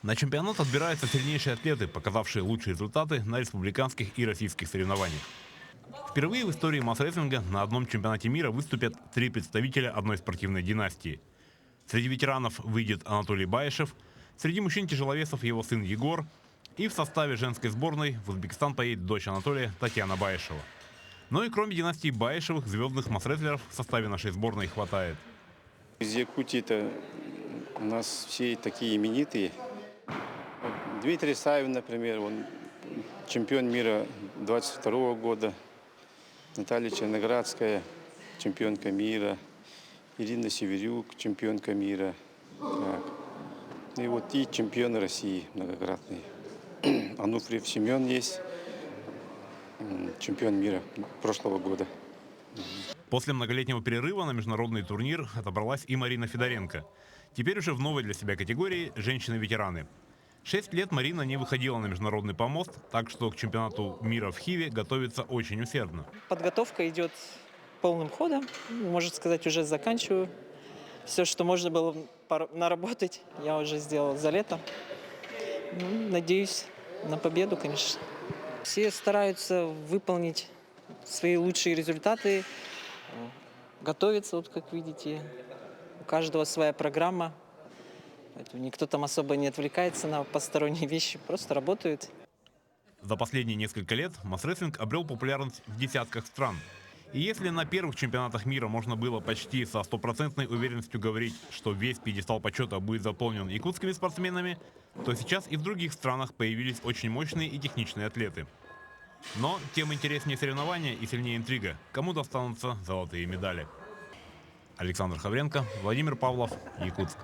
На чемпионат отбираются сильнейшие атлеты, показавшие лучшие результаты на республиканских и российских соревнованиях. Впервые в истории масс-рестлинга на одном чемпионате мира выступят 3 представителя одной спортивной династии. Среди ветеранов выйдет Анатолий Баишев, среди мужчин-тяжеловесов его сын Егор, и в составе женской сборной в Узбекистан поедет дочь Анатолия Татьяна Баишева. Но и кроме династии Баишевых, звездных масс-рестлеров в составе нашей сборной хватает. Из Якутии-то у нас все такие именитые. Вот Дмитрий Савин, например, он чемпион мира 22 года. Наталья Черноградская, чемпионка мира. Ирина Северюк, чемпионка мира. Так. И вот и чемпионы России многократные. Ануфриев Семен есть, чемпион мира прошлого года. После многолетнего перерыва на международный турнир отобралась и Марина Федоренко. Теперь уже в новой для себя категории «Женщины-ветераны». 6 лет Марина не выходила на международный помост, так что к чемпионату мира в Хиве готовится очень усердно. Подготовка идет полным ходом. Можно сказать, уже заканчиваю. Все, что можно было наработать, я уже сделал за лето. Надеюсь на победу, конечно. Все стараются выполнить свои лучшие результаты, готовиться, вот как видите. У каждого своя программа. Поэтому никто там особо не отвлекается на посторонние вещи, просто работают. За последние несколько лет масс-рестлинг обрел популярность в десятках стран. И если на первых чемпионатах мира можно было почти со стопроцентной уверенностью говорить, что весь пьедестал почета будет заполнен якутскими спортсменами, то сейчас и в других странах появились очень мощные и техничные атлеты. Но тем интереснее соревнования и сильнее интрига, кому достанутся золотые медали. Александр Хавренко, Владимир Павлов, Якутск.